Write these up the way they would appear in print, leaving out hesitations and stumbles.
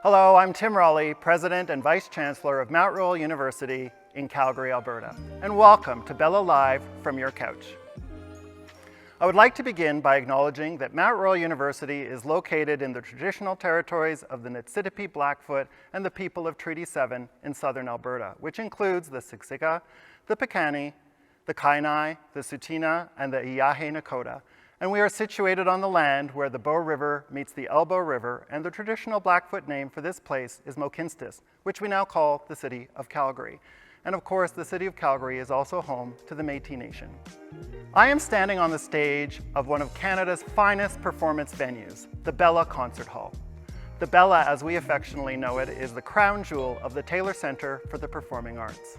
Hello, I'm Tim Raleigh, President and Vice Chancellor of Mount Royal University in Calgary, Alberta, and welcome to Bella Live from your couch. I would like to begin by acknowledging that Mount Royal University is located in the traditional territories of the Niitsitapi Blackfoot and the people of Treaty 7 in southern Alberta, which includes the Siksika, the Piikani, the Kainai, the Tsuut'ina, and the Îyârhe Nakoda. And we are situated on the land where the Bow River meets the Elbow River, and the traditional Blackfoot name for this place is Mohkinstsis, which we now call the City of Calgary. And of course, the City of Calgary is also home to the Métis Nation. I am standing on the stage of one of Canada's finest performance venues, the Bella Concert Hall. The Bella, as we affectionately know it, is the crown jewel of the Taylor Centre for the Performing Arts.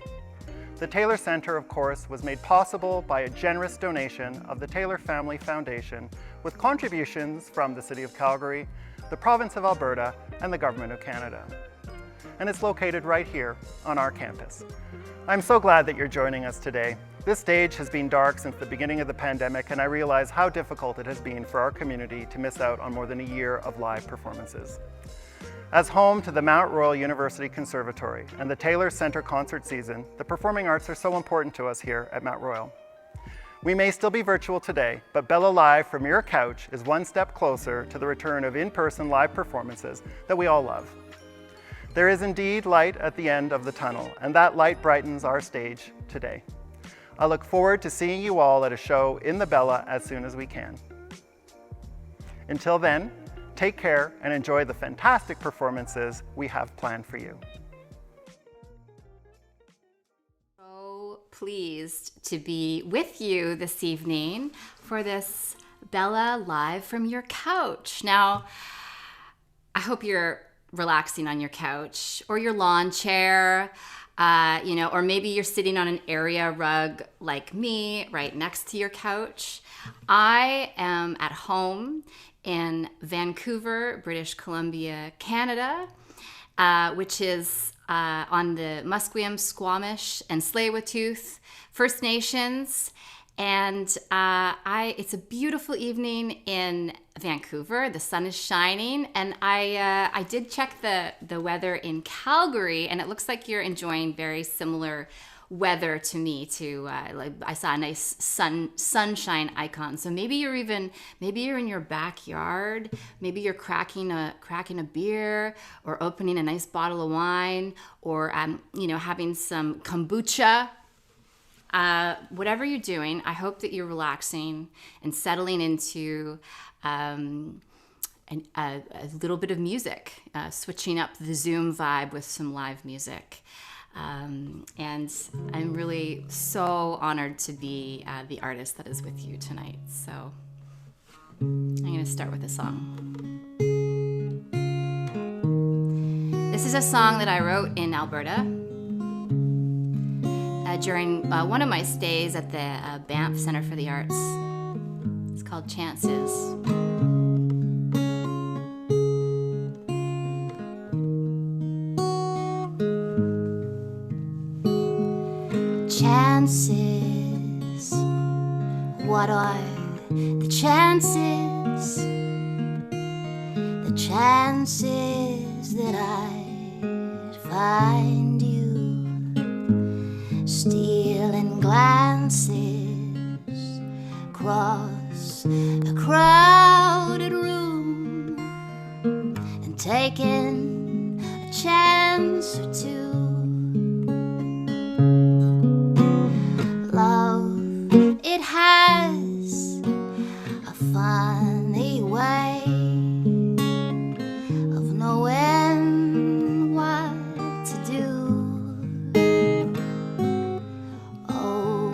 The Taylor Centre, of course, was made possible by a generous donation of the Taylor Family Foundation with contributions from the City of Calgary, the Province of Alberta, and the Government of Canada. And it's located right here on our campus. I'm so glad that you're joining us today. This stage has been dark since the beginning of the pandemic, and I realize how difficult it has been for our community to miss out on more than a year of live performances. As home to the Mount Royal University Conservatory and the Taylor Centre concert season, the performing arts are so important to us here at Mount Royal. We may still be virtual today, but Bella Live from your couch is one step closer to the return of in-person live performances that we all love. There is indeed light at the end of the tunnel, and that light brightens our stage today. I look forward to seeing you all at a show in the Bella as soon as we can. Until then, take care and enjoy the fantastic performances we have planned for you. So pleased to be with you this evening for this Bella Live from your couch. Now, I hope you're relaxing on your couch or your lawn chair, or maybe you're sitting on an area rug like me right next to your couch. I am at home in Vancouver, British Columbia, Canada, which is on the Musqueam, Squamish, and Tsleil-Waututh First Nations. And it's a beautiful evening in Vancouver. The sun is shining, and I did check the weather in Calgary, and it looks like you're enjoying very similar weather to me too. I saw a nice sunshine icon. So maybe you're in your backyard. Maybe you're cracking a beer or opening a nice bottle of wine, or having some kombucha. Whatever you're doing, I hope that you're relaxing and settling into a little bit of music, switching up the Zoom vibe with some live music. And I'm really so honored to be the artist that is with you tonight. So I'm going to start with a song. This is a song that I wrote in Alberta during one of my stays at the Banff Centre for the Arts. It's called Chances. Chances, what are the chances? The chances that I'd find you stealing glances across a crowded room and taking a chance or two. Love, it has a funny way of knowing what to do. Oh,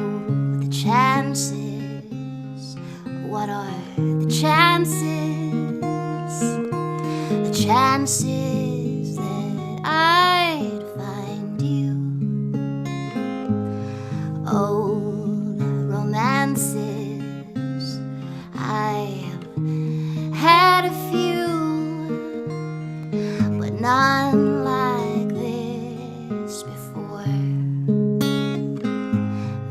the chances, what are the chances? The chances that I'd find you. Old romances, I've had a few, but none like this before.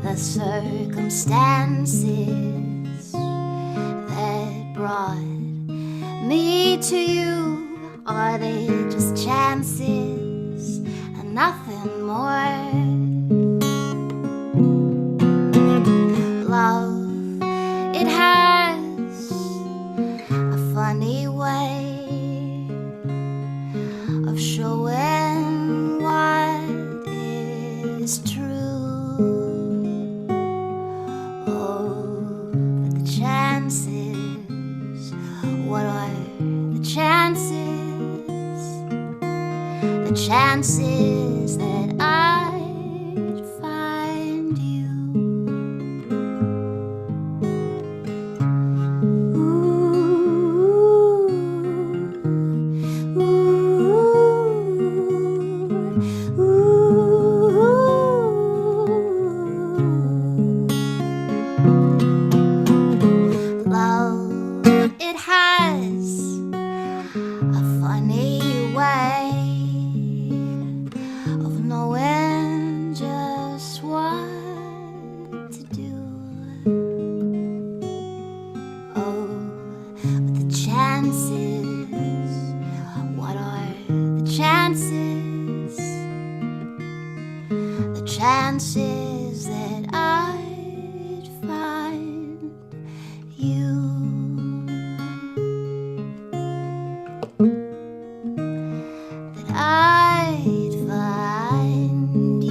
The circumstances that brought me to you are they just chances and nothing more? Love, it has a funny way of showing what is true. Oh, but the chances, what are the chances? The chances that I'd find you. Love, it has a funny way of knowing just what to do. Oh, but the chances, what are the chances? The chances that I'd find you. That I'd find you.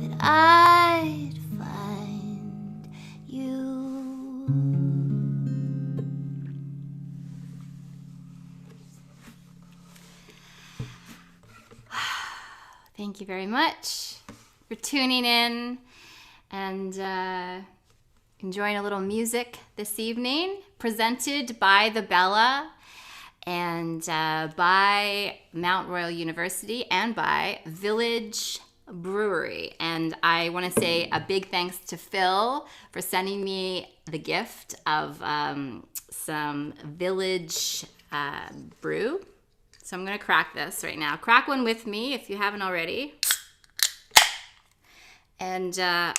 That I'd find you. Thank you very much for tuning in and enjoying a little music this evening, presented by the Bella and by Mount Royal University and by Village Brewery. And I want to say a big thanks to Phil for sending me the gift of some Village brew. So I'm going to crack this right now. Crack one with me if you haven't already. And I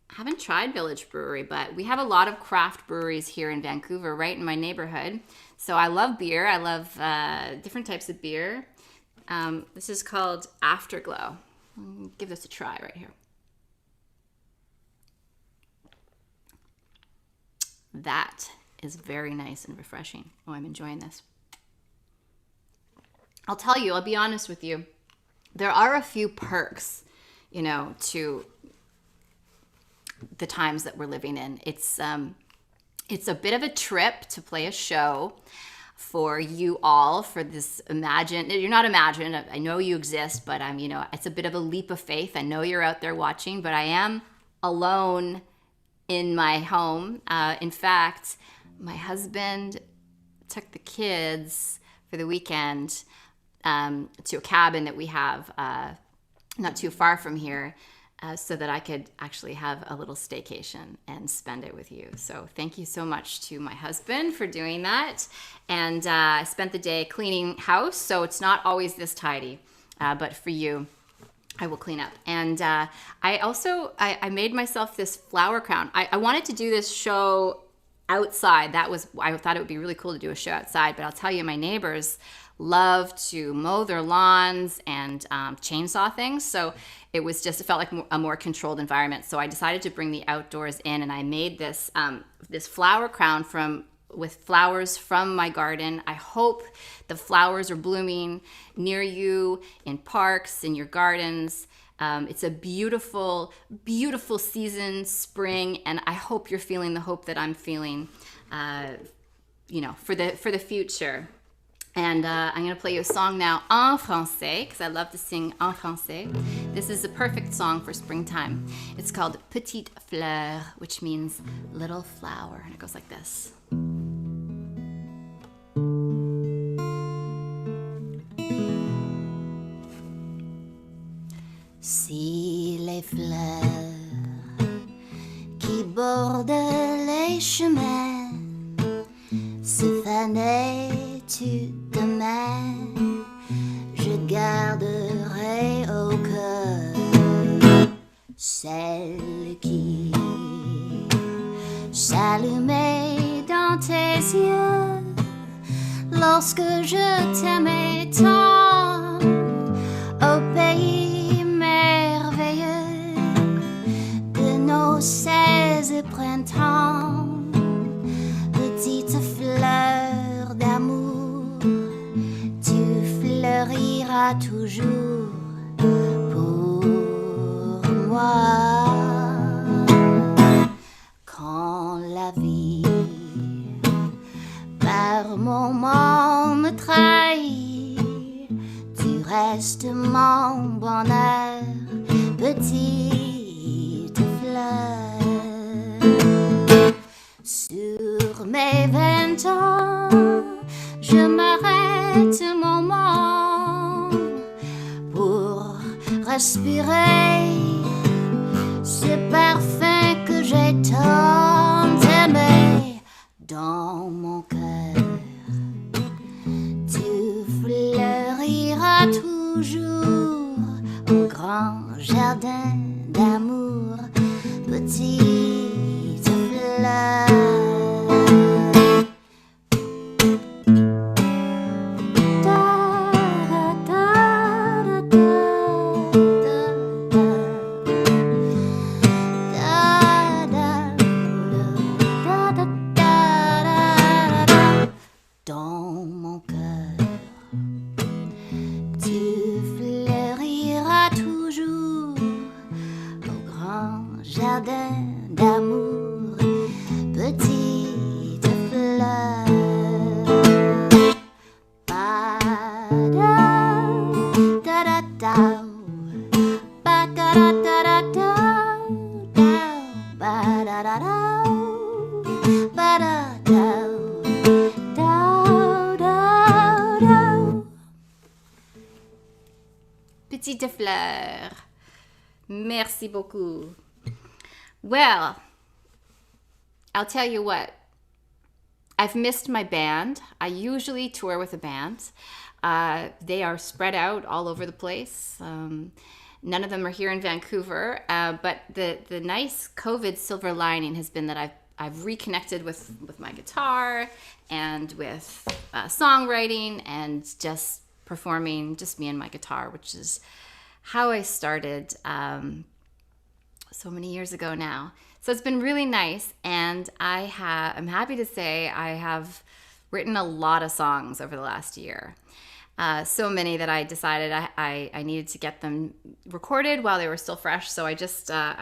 haven't tried Village Brewery, but we have a lot of craft breweries here in Vancouver, right in my neighborhood. So I love beer. I love different types of beer. This is called Afterglow. Give this a try right here. That is very nice and refreshing. Oh, I'm enjoying this. I'll tell you, I'll be honest with you. There are a few perks, you know, to the times that we're living in. It's a bit of a trip to play a show for you all, for this you're not imagined, I know you exist, but it's a bit of a leap of faith. I know you're out there watching, but I am alone in my home. In fact, my husband took the kids for the weekend to a cabin that we have not too far from here, so that I could actually have a little staycation and spend it with you. So thank you so much to my husband for doing that. And I spent the day cleaning house, so it's not always this tidy, but for you, I will clean up. And I also made myself this flower crown. I wanted to do this show outside. I thought it would be really cool to do a show outside, but I'll tell you, my neighbors love to mow their lawns and chainsaw things. So it felt like a more controlled environment. So I decided to bring the outdoors in, and I made this this flower crown with flowers from my garden. I hope the flowers are blooming near you, in parks, in your gardens. It's a beautiful, beautiful season, spring, and I hope you're feeling the hope that I'm feeling, for the future. And I'm going to play you a song now en français, because I love to sing en français. This is a perfect song for springtime. It's called Petite Fleur, which means little flower. And it goes like this. Si les fleurs qui bordent les chemins se fanaient demain, je garderai au cœur celle qui s'allumait dans tes yeux lorsque je t'aimais tant au pays merveilleux de nos 16 printemps. Petite fleur d'amour, tu fleuriras toujours pour moi. Quand la vie par moments me trahit, tu restes mon bonheur, petite fleur. Sur mes 20 ans, je m'arrête un moment pour respirer ce parfum que j'ai tant aimé dans mon cœur. Tu fleuriras toujours au grand jardin d'amour, petite fleur. Dans mon cœur, tu fleuriras toujours au grand jardin d'amour, petite fleur. Petite fleur. Merci beaucoup. Well, I'll tell you what. I've missed my band. I usually tour with a band. They are spread out all over the place. None of them are here in Vancouver. But the nice COVID silver lining has been that I've reconnected with my guitar and with songwriting and just performing, just me and my guitar, which is how I started so many years ago now. So it's been really nice, and I'm happy to say I have written a lot of songs over the last year. So many that I decided I needed to get them recorded while they were still fresh. So I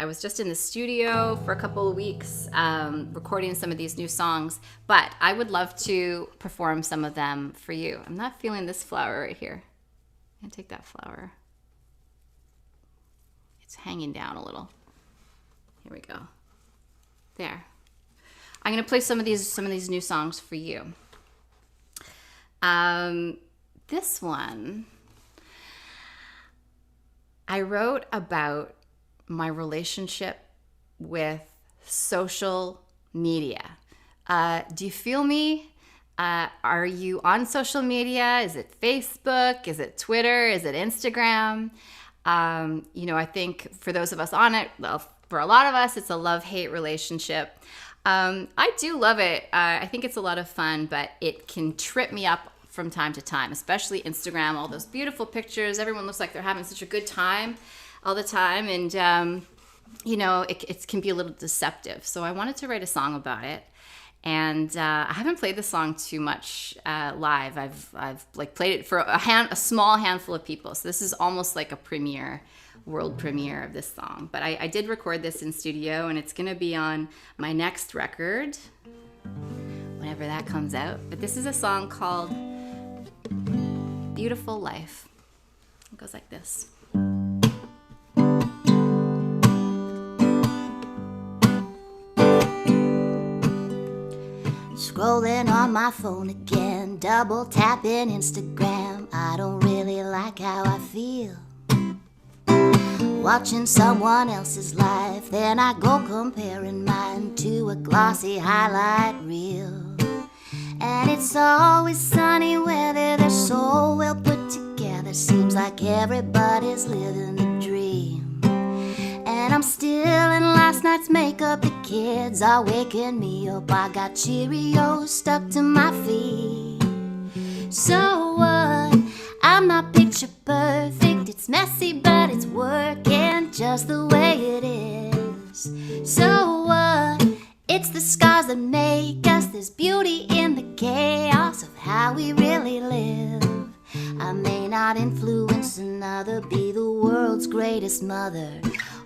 was just in the studio for a couple of weeks recording some of these new songs. But I would love to perform some of them for you. I'm not feeling this flower right here. I'm gonna take that flower. It's hanging down a little. Here we go. There. I'm gonna play some of these new songs for you. This one, I wrote about my relationship with social media. Do you feel me? Are you on social media? Is it Facebook? Is it Twitter? Is it Instagram? I think for those of us on it, well, for a lot of us, it's a love-hate relationship. I do love it. I think it's a lot of fun, but it can trip me up from time to time, especially Instagram, all those beautiful pictures. Everyone looks like they're having such a good time all the time. And, it can be a little deceptive. So I wanted to write a song about it. And I haven't played the song too much live. I've played it for a small handful of people. So this is almost like a world premiere of this song. But I did record this in studio, and it's going to be on my next record, whenever that comes out. But this is a song called Beautiful Life. It goes like this. Scrolling on my phone again, double tapping Instagram. I don't really like how I feel. Watching someone else's life, then I go comparing mine to a glossy highlight reel. And it's always sunny weather, they're so well put together. Seems like everybody's living the dream. And I'm still in last night's makeup. The kids are waking me up. I got Cheerios stuck to my feet. So what? I'm not picture perfect. It's messy, but it's working just the way it is. So what? It's the scars that make us. There's beauty in the chaos of how we really live. I may not influence another, be the world's greatest mother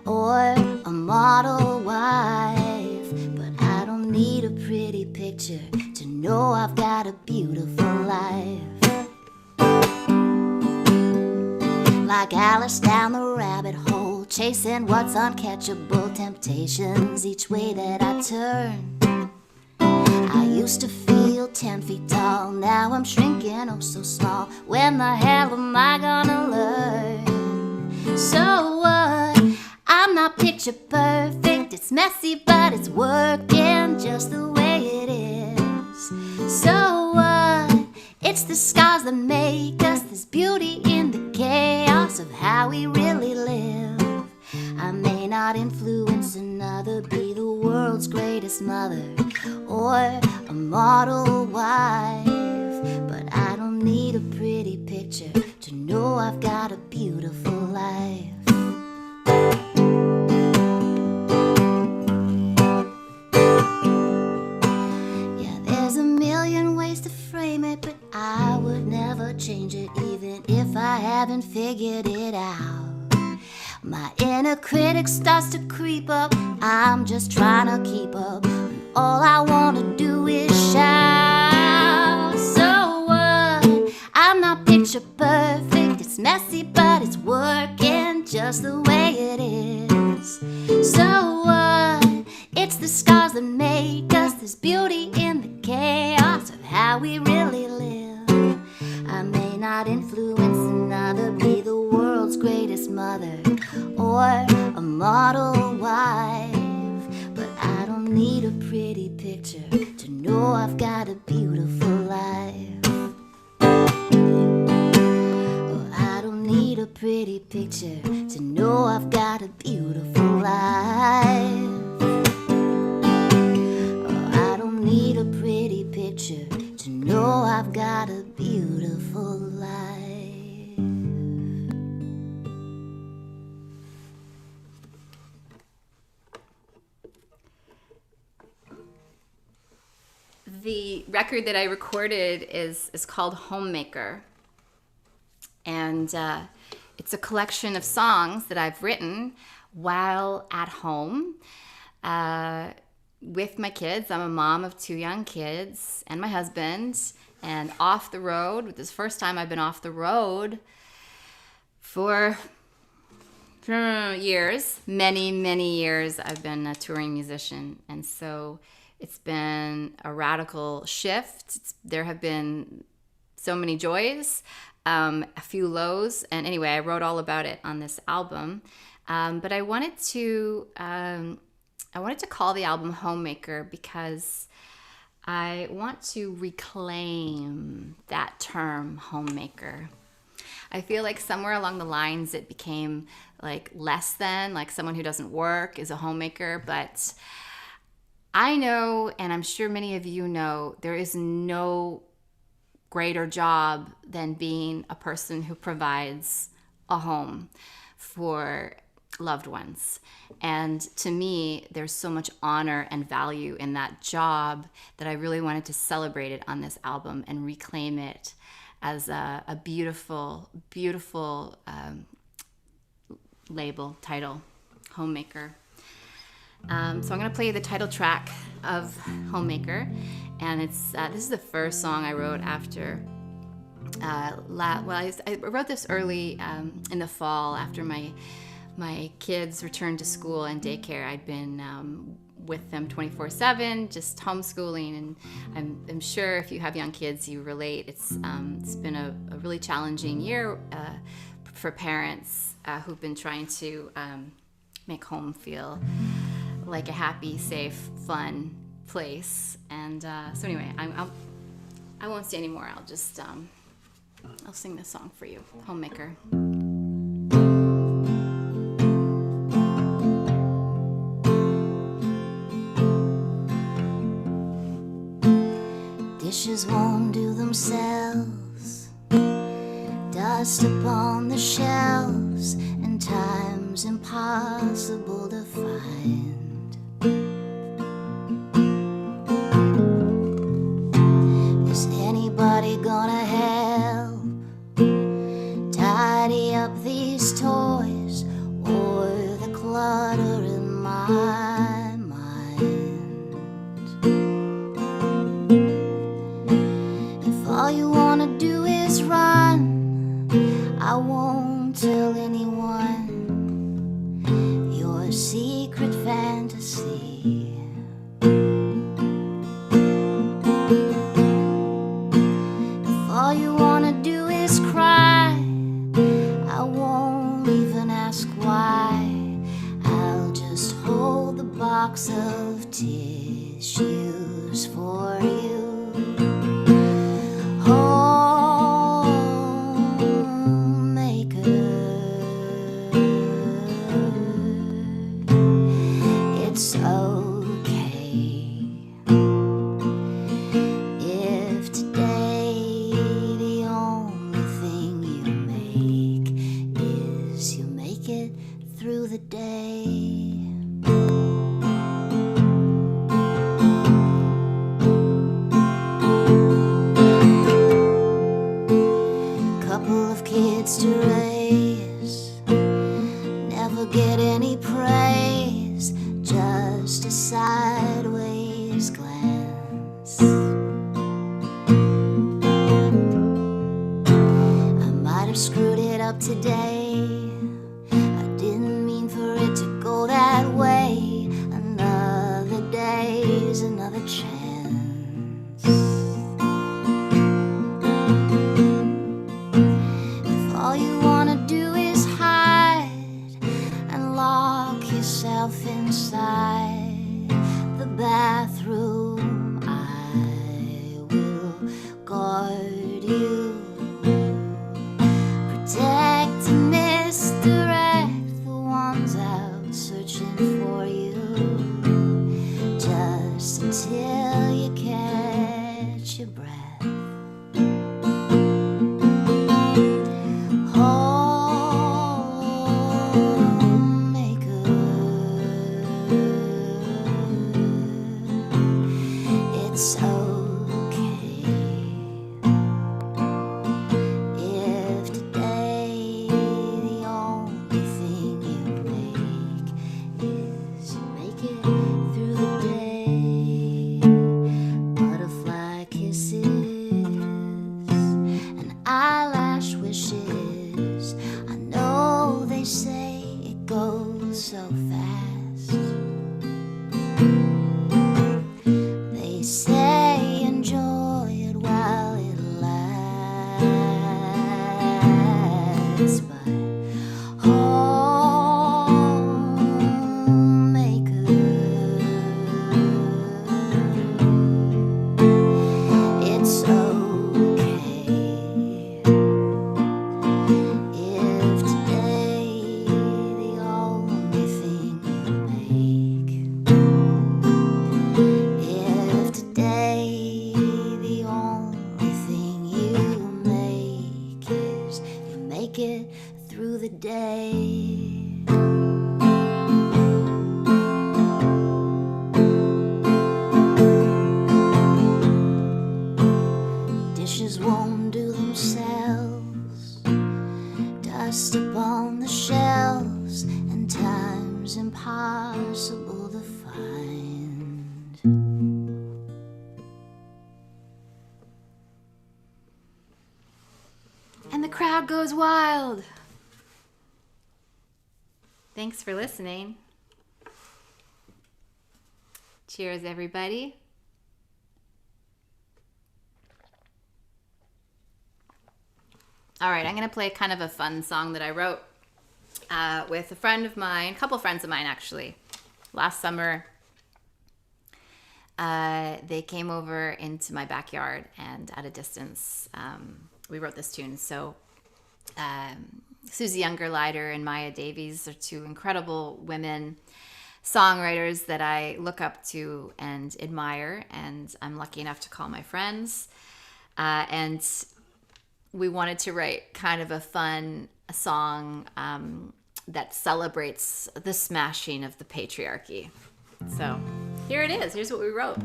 or a model wife, but I don't need a pretty picture to know I've got a beautiful life. Like Alice down the rabbit hole, chasing what's uncatchable, temptations each way that I turn. I used to feel 10 feet tall, now I'm shrinking oh so small. When the hell am I gonna learn? So what? I'm not picture perfect. It's messy, but it's working just the way it is. So what? It's the scars that make us. There's beauty in the chaos of how we really live. I may not influence another, be the world's greatest mother or a model wife, but I don't need a pretty picture to know I've got a beautiful life. Yeah, there's a million ways to frame it, but I would never change it even if I haven't figured it out. My inner critic starts to creep up. I'm just trying to keep up. All I want to do is shout. So what? I'm not picture perfect. It's messy, but it's working just the way it is. So what? It's the scars that make us. There's beauty in the chaos of how we really live. I may not influence another, be the world's greatest mother or a model wife, but I don't need a pretty picture to know I've got a beautiful life. Oh, I don't need a pretty picture to know I've got a beautiful life. Oh, I don't need a pretty picture to know I've got a beautiful life. The record that I recorded is called Homemaker, and it's a collection of songs that I've written while at home with my kids. I'm a mom of 2 young kids and my husband, and off the road. This is the first time I've been off the road for years, many years. I've been a touring musician, and so it's been a radical shift. There have been so many joys, a few lows, and anyway, I wrote all about it on this album. But I wanted to call the album Homemaker because I want to reclaim that term, homemaker. I feel like somewhere along the lines it became like less than, like someone who doesn't work is a homemaker, but I know, and I'm sure many of you know, there is no greater job than being a person who provides a home for loved ones. And to me, there's so much honor and value in that job that I really wanted to celebrate it on this album and reclaim it as a beautiful label, title, Homemaker. So I'm going to play you the title track of Homemaker, and it's this is the first song I wrote after. I wrote this early in the fall after my kids returned to school and daycare. I'd been with them 24/7, just homeschooling, and I'm sure if you have young kids, you relate. It's been a really challenging year for parents who've been trying to make home feel like a happy, safe, fun place. And so anyway, I won't say anymore. I'll just I'll sing this song for you, Homemaker. Dishes won't do themselves. Dust upon the shelves, and time's impossible to find. Is anybody gonna help tidy up these toys or the clutter in my mind? If all you wanna do is run, I won't tell anyone your secret fantasy. If all you wanna do is cry, I won't even ask why. I'll just hold the box of tissues for you. It's okay if today the only thing you make is you make it through the day. Couple of kids to raise, never get any praise, just a sideways glance. I might have screwed it up today. I didn't mean for it to go that way. Another day's another chance. If all you wanna do is hide and lock yourself inside the bathroom, I will guard you, protect and misdirect the ones out searching for you, just until you catch your breath. It's okay if today the only thing you make is you make it through the day. Butterfly kisses and eyelash wishes. I know they say it goes so fast. They say enjoy it while it lasts, but it's okay if today the only thing you make, if today the only thing you make is you make it through the day. Dishes won't do themselves. Dust upon the shelves, and time's impossible to find. And the crowd goes wild. Thanks for listening. Cheers, everybody. All right, I'm going to play kind of a fun song that I wrote with a friend of mine, a couple friends of mine actually. Last summer, they came over into my backyard, and at a distance, we wrote this tune. So Susie Younger-Leider and Maya Davies are two incredible women songwriters that I look up to and admire, and I'm lucky enough to call my friends. And we wanted to write kind of a fun song that celebrates the smashing of the patriarchy. So here it is. Here's what we wrote.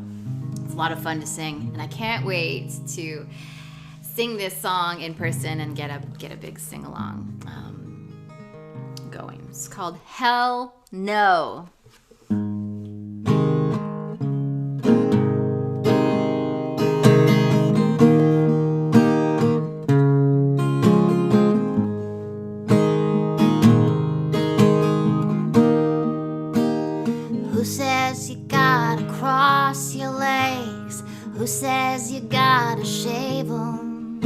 It's a lot of fun to sing, and I can't wait to sing this song in person and get a big sing-along going. It's called Hell No. Who says you gotta cross your legs? Who says you gotta shave 'em?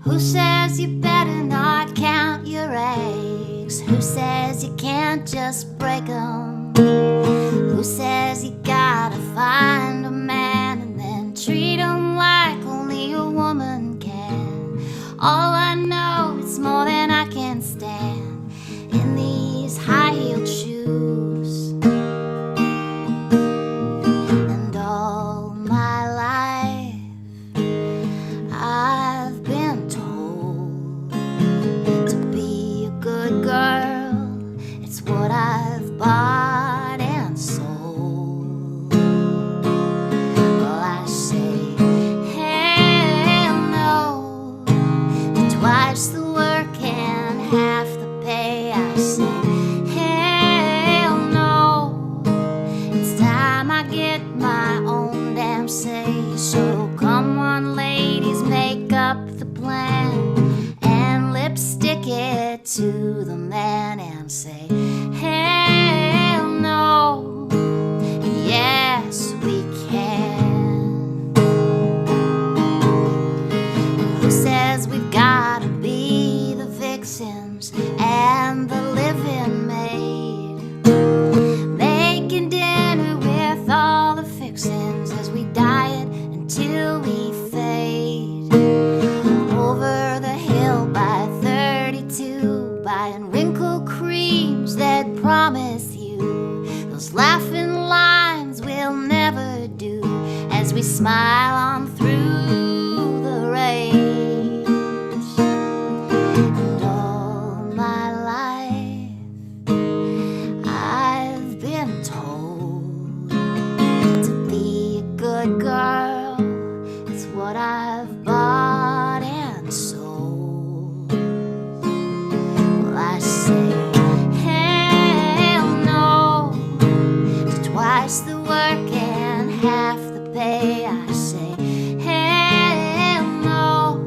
Who says you better not count your eggs? Who says you can't just break 'em? Who says you gotta find a man and then treat him like only a woman can? All I know is more than I can stand in these high-heeled shoes. And all my life I've been told to be a good girl. It's what I've bought and sold. Well, I say hell no to twice the work and half the pay. I say hell no, it's time I get my own damn say. So come on, ladies, make up the plan and lipstick it to the man and say hell no, and yes we can. Who says we've gotta be the vixens and the living maid, making dinner with all the fixins as we diet until we fade? Over the hill by 32, buying wrinkle creams that promise you those laughing lines we'll never do as we smile on through the rain. And all my life I've been told to be a good girl. It's what I've bought and sold. Well, I say hell no to twice the work and half the pay. I say hell no,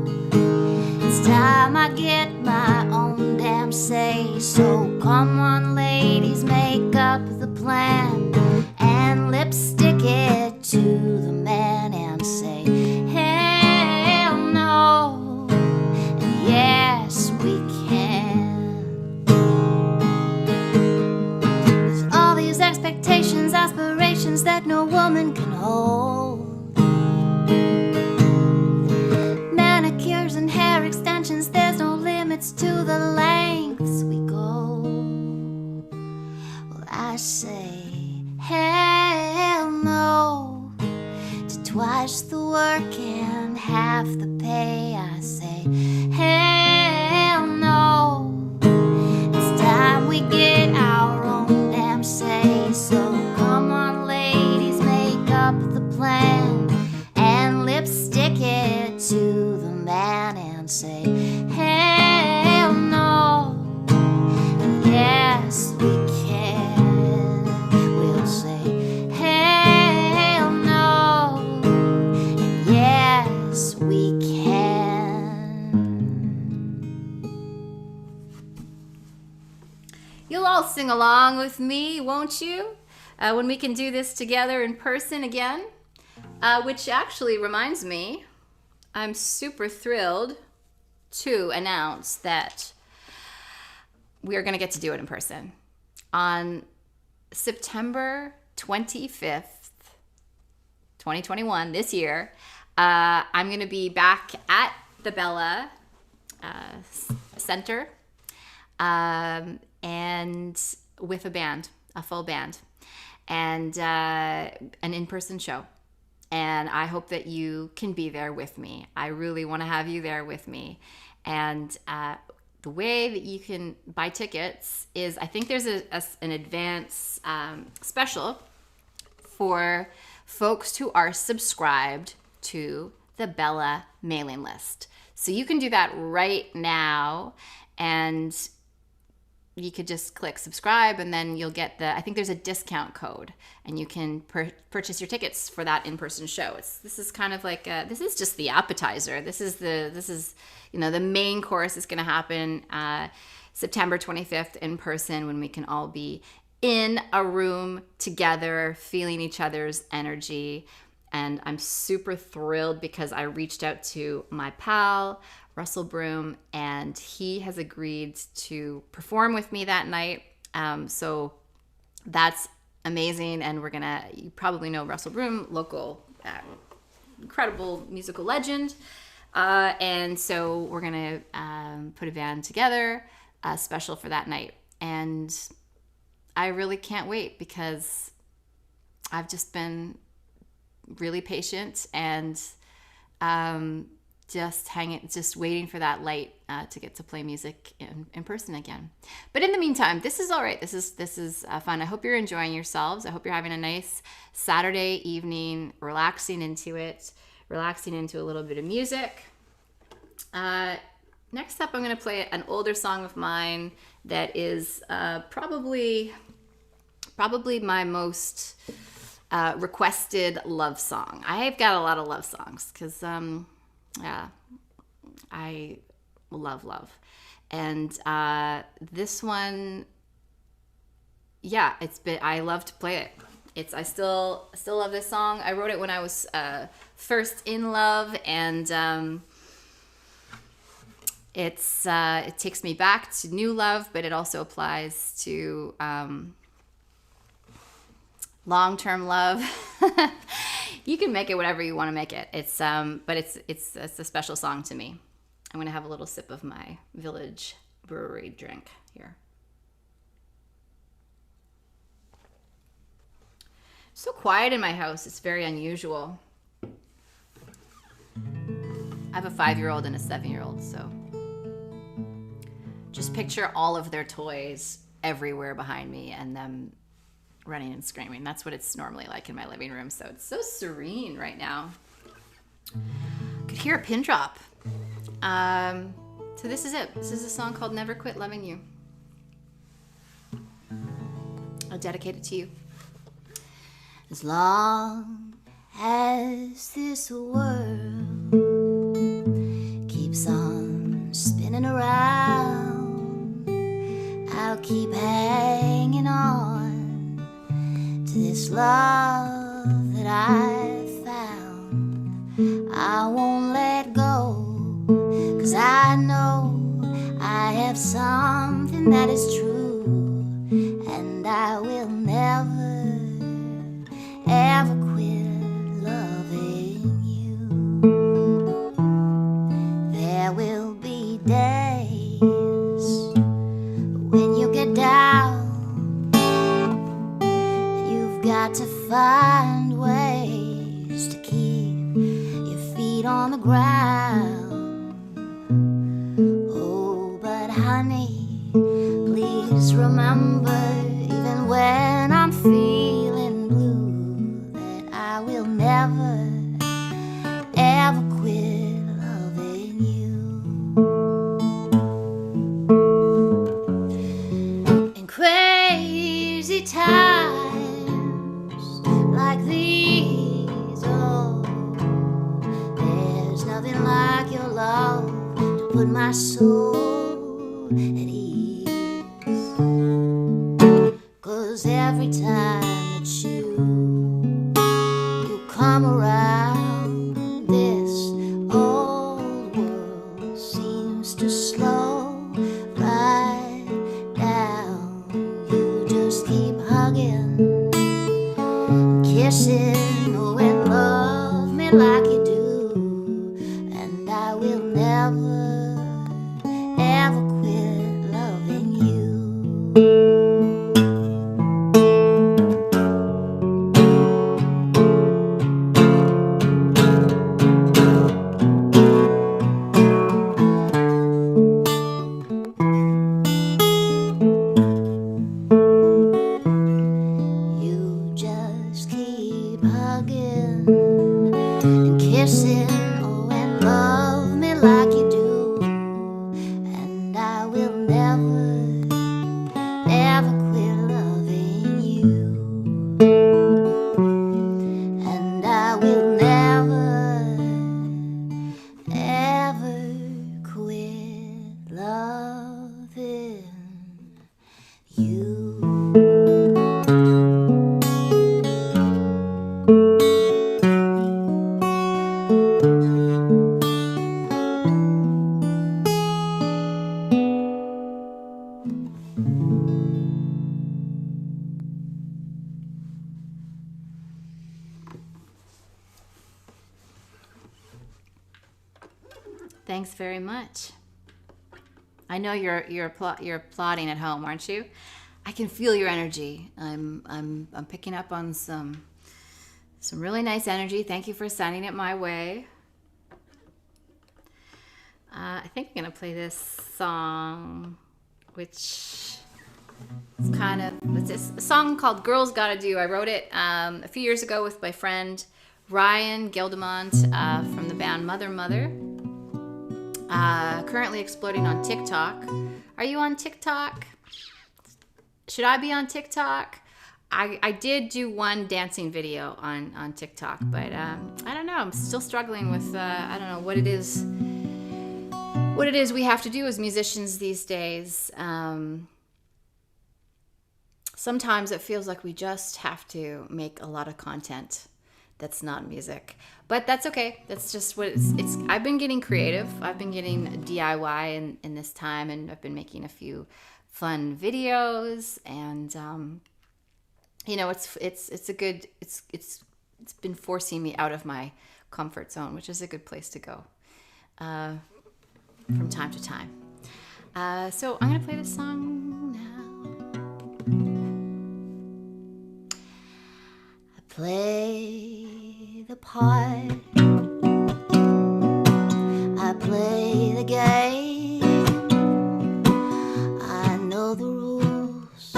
it's time I get my own damn say. So come on, ladies, make up the plan and lipstick it to the man and say hell no, and yes we can. There's all these expectations, aspirations that no woman can hold. Manicures and hair extensions, there's no limits to the lengths we go. Well, I say hell no to twice the work and half the pay. I say hell no, it's time we get our own damn say. So come on, ladies, make up the plan and lipstick it to the man and say hell no, and yes we can. We'll say hell no, and yes we can. You'll all sing along with me, won't you? When we can do this together in person again. Which actually reminds me, I'm super thrilled to announce that we are going to get to do it in person. On September 25th, 2021, this year, I'm going to be back at the Bella Center and with a band, a full band. and an in-person show. And I hope that you can be there with me. I really want to have you there with me. And the way that you can buy tickets is, I think there's an advance special for folks who are subscribed to the Bella mailing list. So you can do that right now, and you could just click subscribe, and then you'll get I think there's a discount code, and you can purchase your tickets for that in-person show. This is kind of like this is just the appetizer. This is the main course is going to happen September 25th in person, when we can all be in a room together, feeling each other's energy. And I'm super thrilled because I reached out to my pal, Russell Broom, and he has agreed to perform with me that night. So that's amazing. And you probably know Russell Broom, local, incredible musical legend. And so we're going to put a band together, special for that night. And I really can't wait, because I've just been really patient and just waiting for that light to get to play music in person again. But in the meantime, this is all right. This is fun. I hope you're enjoying yourselves. I hope you're having a nice Saturday evening, relaxing into a little bit of music. Next up, I'm going to play an older song of mine that is probably my most requested love song. I've got a lot of love songs because I love. And this one, I love to play it. I still love this song. I wrote it when I was first in love, and it takes me back to new love, but it also applies to long-term love. You can make it whatever you want to make it. It's a special song to me. I'm gonna have a little sip of my Village Brewery drink here. So quiet in my house. It's very unusual. I have a 5-year-old and a 7-year-old, so just picture all of their toys everywhere behind me and them running and screaming. That's what it's normally like in my living room. So it's so serene right now. Could hear a pin drop. So this is it. This is a song called Never Quit Loving You. I'll dedicate it to you. As long as this world keeps on spinning around, I'll keep hanging on to this love that I found. I won't let go, 'cause I know I have something that is true, and I will never, ever quit loving you. There will be days when you get down, you've got to find ways to keep your feet on the ground. Oh, but honey, please remember, even when I'm feeling blue, that I will never, ever quit loving you. In crazy times like these, oh, there's nothing like your love to put my soul at ease. 'Cause every time that you come around, this old world seems to slow right down. You just keep hugging, kissing, oh, and love me like you do, and I will never, ever quit loving you. listen, oh, and love me like you do. And I will never, never quit loving you. And I will never, ever quit loving you. Thanks very much. I know you're applauding at home, aren't you? I can feel your energy. I'm picking up on some really nice energy. Thank you for sending it my way. I think I'm gonna play this song, which is it's a song called "Girls Gotta Do." I wrote it a few years ago with my friend Ryan Gildemont from the band Mother Mother. Currently exploding on TikTok. Are you on TikTok? Should I be on TikTok? I did do one dancing video on TikTok, but I don't know. I'm still struggling with I don't know what it is we have to do as musicians these days. Sometimes it feels like we just have to make a lot of content that's not music, but that's okay. That's just what it's I've been getting creative. I've been getting DIY in this time, and I've been making a few fun videos, and you know, it's been forcing me out of my comfort zone, which is a good place to go from time to time. So I'm gonna play this song now. Play the part, I play the game. I know the rules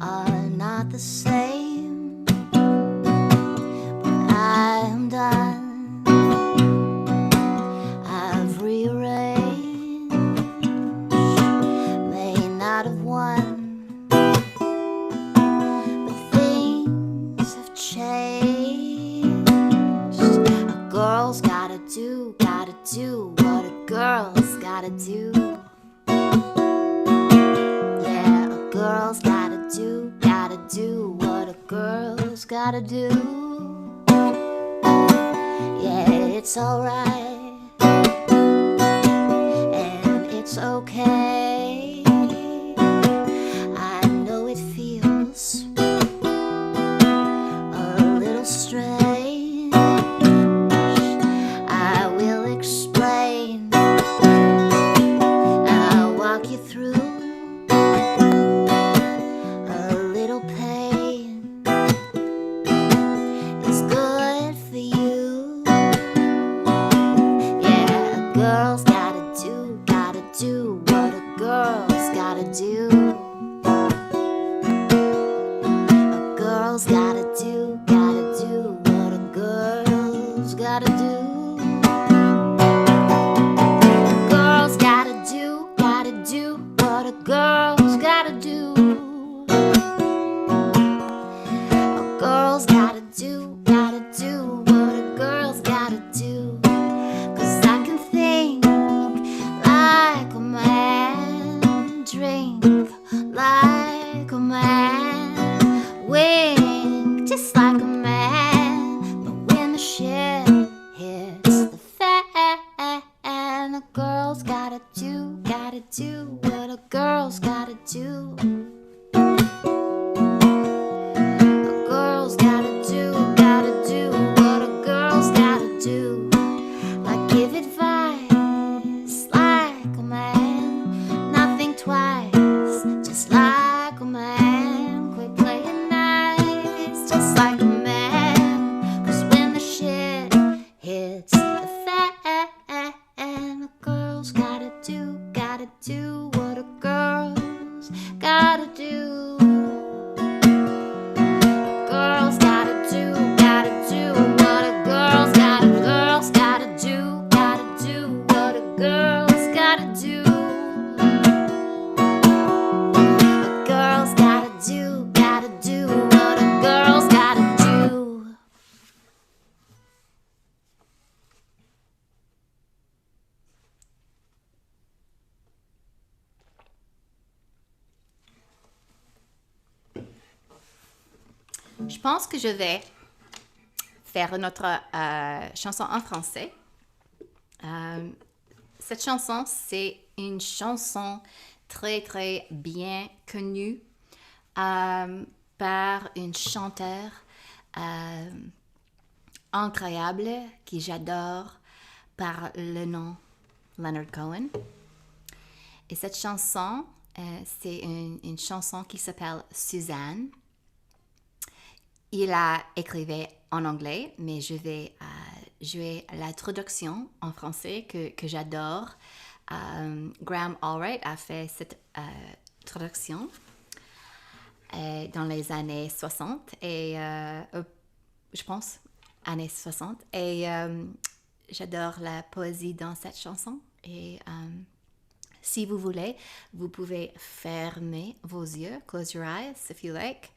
are not the same, but I am done. I've rearranged, may not have won. Girls gotta do what a girl's gotta do. Yeah, a girl's gotta do what a girl's gotta do. Yeah, it's alright, and it's okay. I know it feels a little strange. Just like a man, but when the shit hits Je pense que je vais faire notre chanson en français. Cette chanson, c'est une chanson très, très bien connue par une chanteuse incroyable que j'adore par le nom Leonard Cohen. Et cette chanson, c'est une chanson qui s'appelle Suzanne. Il a écrivé en anglais, mais je vais jouer la traduction en français que j'adore. Graham Allwright a fait cette traduction dans les années 60 et je pense années 60 et j'adore la poésie dans cette chanson et si vous voulez, vous pouvez fermer vos yeux, close your eyes if you like,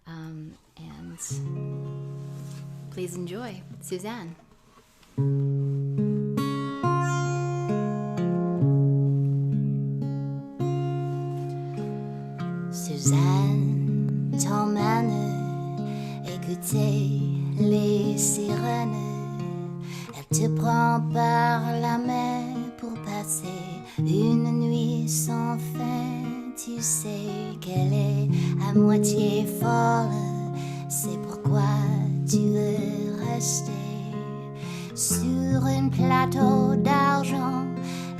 and please enjoy Suzanne. Suzanne t'emmène écouter les sirènes. Elle te prend par la main pour passer une nuit sans fin. Tu sais qu'elle est à moitié folle, c'est pourquoi tu veux rester. Sur un plateau d'argent,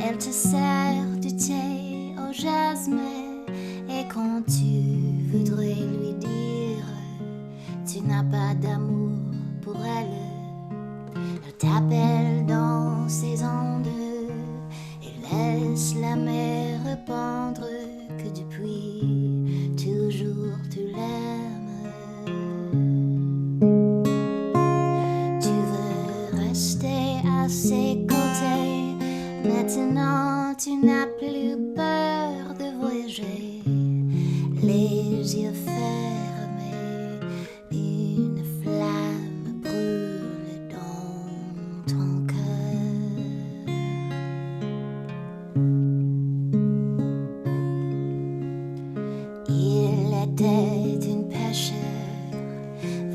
elle te sert du thé au jasmin. Et quand tu voudrais lui dire tu n'as pas d'amour pour elle, elle t'appelle dans ses ondes et laisse la mer répandre que depuis toujours tu l'aimes. Tu veux rester à ses côtés, maintenant tu n'as plus peur de voyager. Les yeux fermés, une flamme brûle dans ton cœur. Il était un pêcheur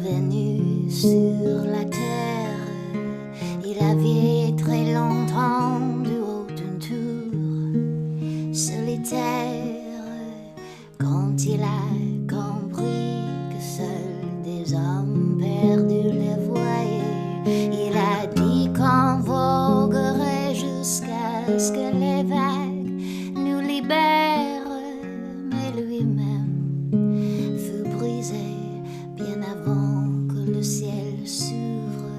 venu sur la terre. Il avait très longtemps de haut d'une tour solitaire. Quand il a compris que seuls des hommes perdus les voyaient, il a dit qu'on voguerait jusqu'à ce que les vagues nous libèrent. Mais lui-même fut brisé bien avant que le ciel s'ouvre.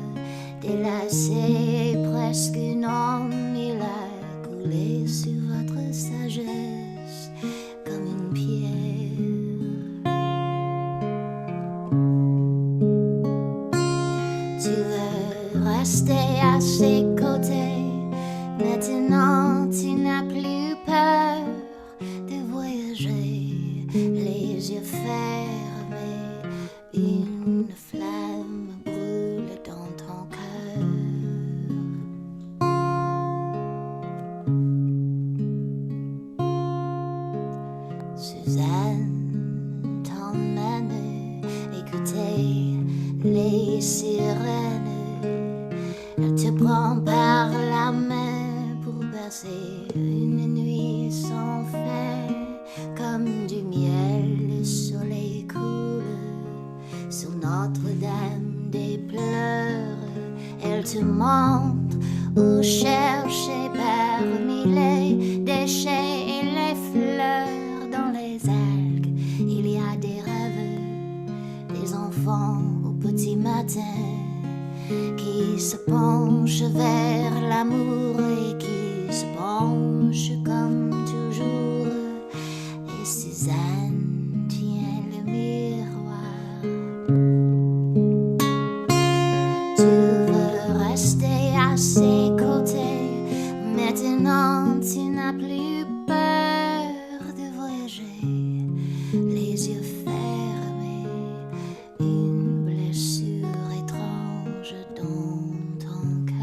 Délassé presque non, il a coulé sur votre sagesse comme une pierre. Tu veux rester à ses côtés, maintenant tu n'as plus peur de voyager. Les yeux fermés, une flamme brûle dans ton cœur. Suzanne t'emmène écouter les sirènes. Elle te prend par la main pour passer une nuit sans fin. Comme du miel, le soleil coule sur Notre-Dame des pleurs. Elle te montre où chercher parmi les déchets et les fleurs. Dans les algues, il y a des rêves, des enfants au petit matin qui se penchent vers l'amour et qui se penchent comme toujours. Et Suzanne tient le miroir. Tu veux rester à ses côtés, maintenant tu n'as plus peur de voyager. Les yeux fermés, une blessure étrange dans ton cœur.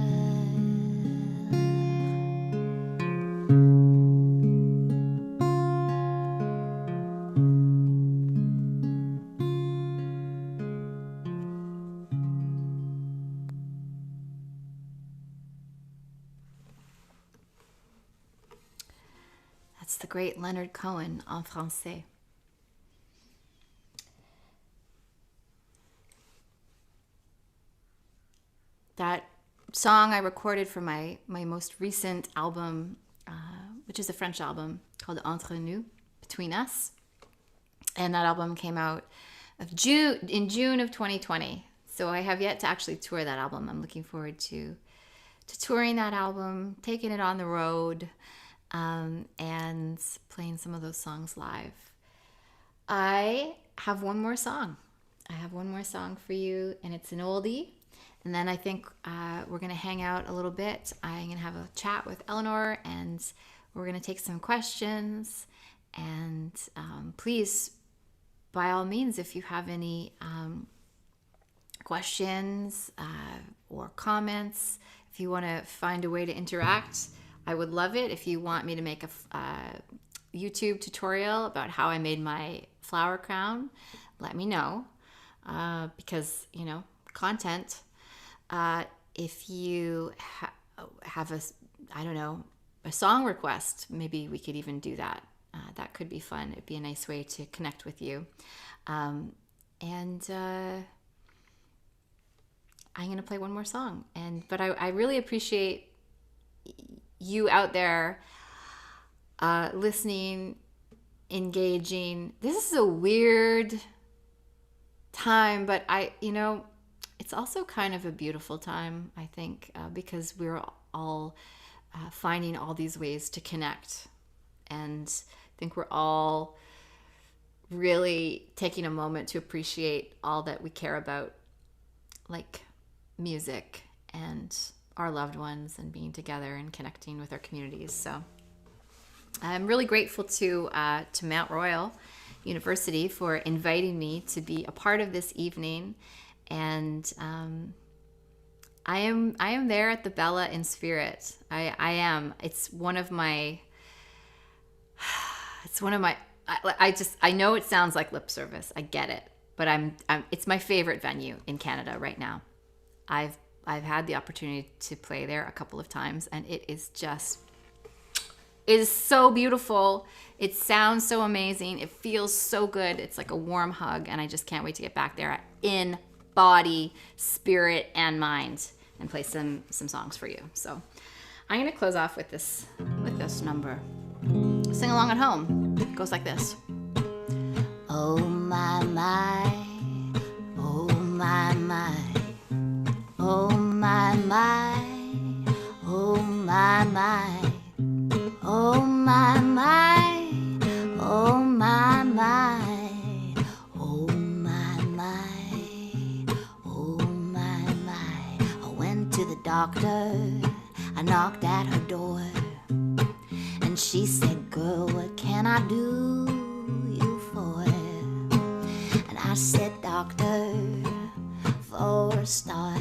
It's the great Leonard Cohen en français. That song I recorded for my most recent album, which is a French album called Entre Nous, Between Us. And that album came out in June of 2020. So I have yet to actually tour that album. I'm looking forward to touring that album, taking it on the road, and playing some of those songs live. I have one more song. For you, and it's an oldie. And then I think we're going to hang out a little bit. I'm going to have a chat with Eleanor, and we're going to take some questions. And please, by all means, if you have any questions or comments, if you want to find a way to interact, I would love it. If you want me to make a YouTube tutorial about how I made my flower crown, let me know, because, content. If you have a song request, maybe we could even do that. That could be fun. It'd be a nice way to connect with you. And I'm going to play one more song. But I really appreciate you out there listening, engaging. This is a weird time, but it's also kind of a beautiful time, I think, because we're all finding all these ways to connect. And I think we're all really taking a moment to appreciate all that we care about, like music and our loved ones and being together and connecting with our communities. So I'm really grateful to Mount Royal University for inviting me to be a part of this evening. And I am there at the Bella in spirit. I am. It's one of my. I know it sounds like lip service. I get it, but it's my favorite venue in Canada right now. I've had the opportunity to play there a couple of times, and it is so beautiful. It sounds so amazing. It feels so good. It's like a warm hug, and I just can't wait to get back there in body, spirit, and mind, and play some songs for you. So I'm gonna close off with this number. Sing along at home. It goes like this. Oh my my, oh my my, oh my my, oh my my, oh my my, oh my my, oh my my, oh my my. I went to the doctor, I knocked at her door, and she said, girl, what can I do you for? And I said, doctor, for a start,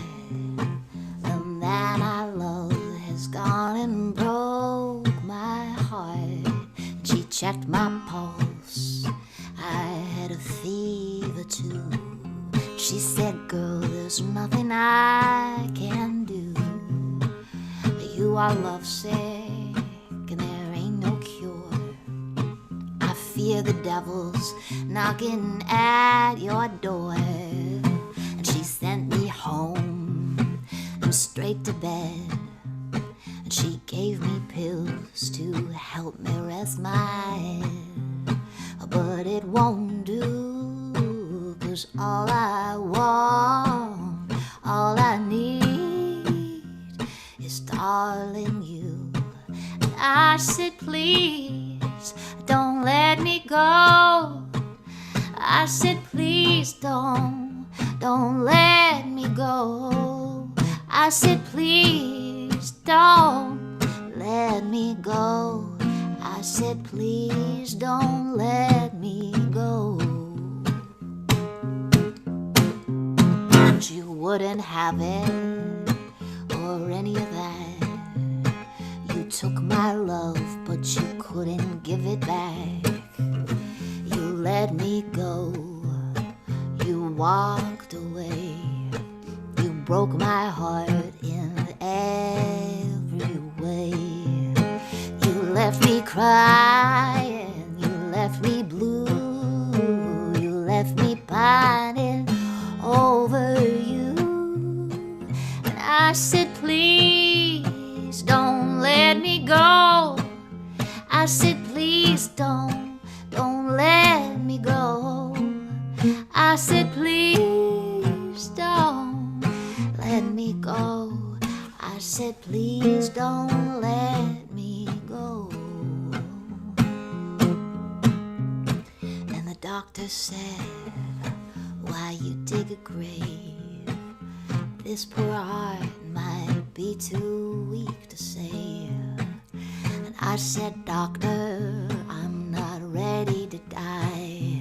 the man I love has gone and broke my heart. And she checked my pulse, I had a fever too. She said, girl, there's nothing I can do. You are lovesick, and there ain't no cure. I fear the devil's knocking at your door. And she sent me home and straight to bed. And she gave me pills to help me rest my head. But it won't do, 'cause all I want, all I need is darling you. And I said, please don't let me go. I said, please don't let me go. I said, please don't let me go. I said, please don't let me go. But you wouldn't have it, or any of that. You took my love, but you couldn't give it back. You let me go, you walked away. You broke my heart in every way. You left left me crying, you left me blue, you left me pining over you. And I said, please don't let me go. I said, please don't let me go. I said, please don't let me go. I said, please don't let me go. And the doctor said, why you dig a grave? This poor heart might be too weak to save. And I said, doctor, I'm not ready to die.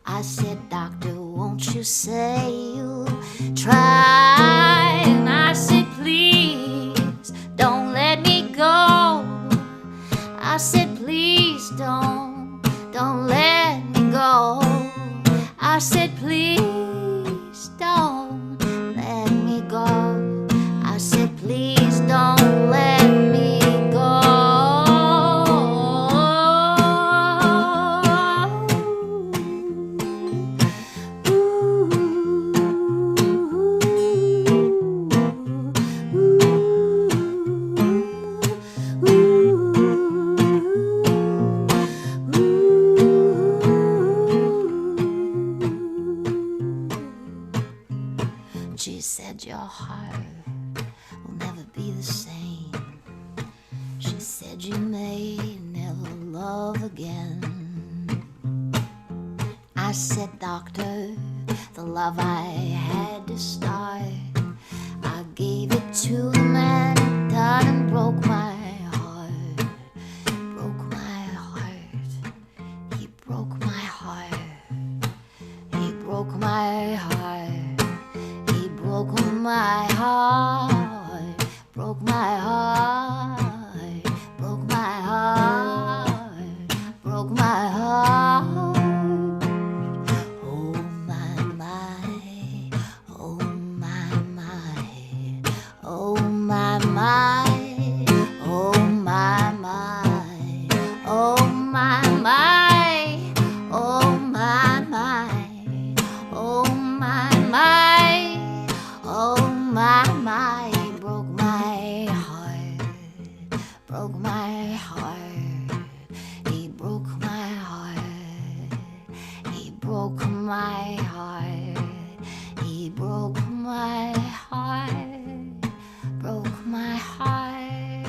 I said, doctor, won't you say you'll try? And I said, please don't let me go. I said, please don't let me go. I said, please don't let me go. I said, please don't let me go. She said, your heart will never be the same. She said, you may never love again. I said, doctor, the love I had to start, I gave it to the man who done and broke my heart. Broke my heart. He broke my heart. He broke my heart. He broke my heart. Broke my heart. Broke my heart. Broke my heart. Oh my my. Oh my my. Oh my my. Oh my my. Oh my my. Oh my my. Oh my my. Oh my my. Broke my heart. Broke my heart. He broke my heart. He broke my heart. He broke my heart. Broke my heart.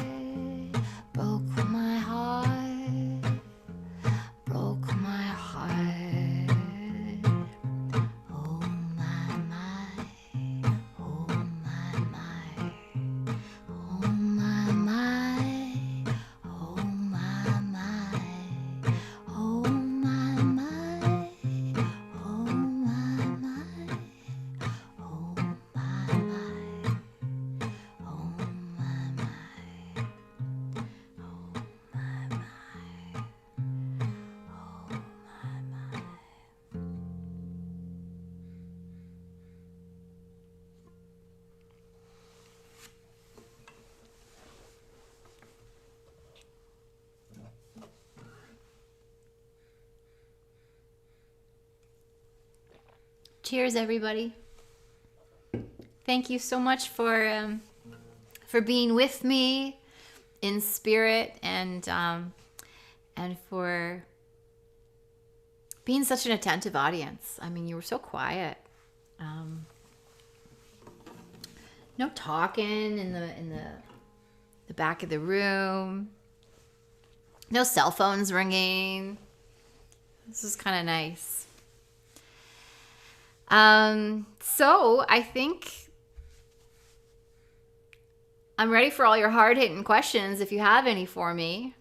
Broke my heart. Broke my heart. Oh my my. Oh my my. Oh my my. Oh my my. Oh my my. Oh my my. Oh my my. Oh my my. Oh my my. Oh my my. Cheers, everybody. Thank you so much for being with me in spirit and for being such an attentive audience. I mean, you were so quiet. No talking in the back of the room. No cell phones ringing. This is kind of nice. So I think I'm ready for all your hard-hitting questions if you have any for me.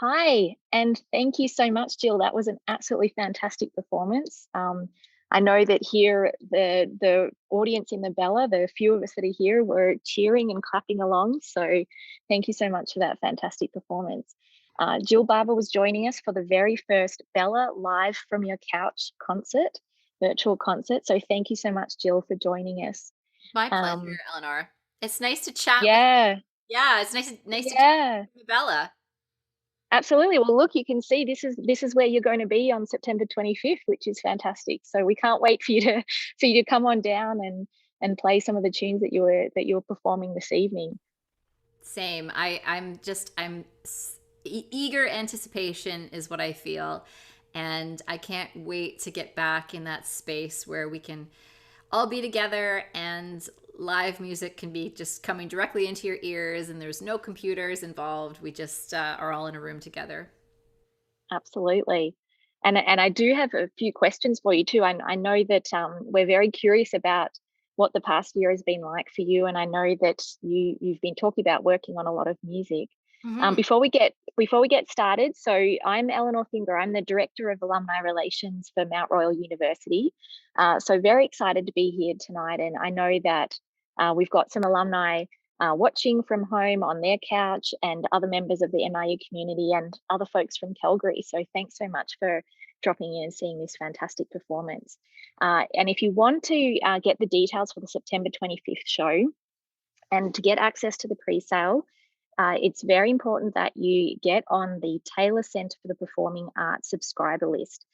Hi, and thank you so much, Jill. That was an absolutely fantastic performance. I know that here, the audience in the Bella, the few of us that are here, were cheering and clapping along. So thank you so much for that fantastic performance. Jill Barber was joining us for the very first Bella Live from Your Couch concert, virtual concert. So thank you so much, Jill, for joining us. My pleasure, Um, Eleanor. It's nice to chat with yeah, Yeah, it's nice to chat yeah. with Bella. Absolutely. Well, look, you can see this is where you're going to be on September 25th, which is fantastic. So we can't wait for you to come on down and play some of the tunes that you were performing this evening. Same. Eager anticipation is what I feel, and I can't wait to get back in that space where we can all be together and live music can be just coming directly into your ears and there's no computers involved. We just are all in a room together. Absolutely. And I do have a few questions for you too. I know that we're very curious about what the past year has been like for you, and I know that you've been talking about working on a lot of music. Hmm. Before we get started, so I'm Eleanor Finger. I'm the director of alumni relations for Mount Royal University. So very excited to be here tonight, and I know that we've got some alumni watching from home on their couch, and other members of the MRU community and other folks from Calgary. So thanks so much for dropping in and seeing this fantastic performance. And if you want to get the details for the September 25th show and to get access to the pre-sale, it's very important that you get on the Taylor Centre for the Performing Arts subscriber list.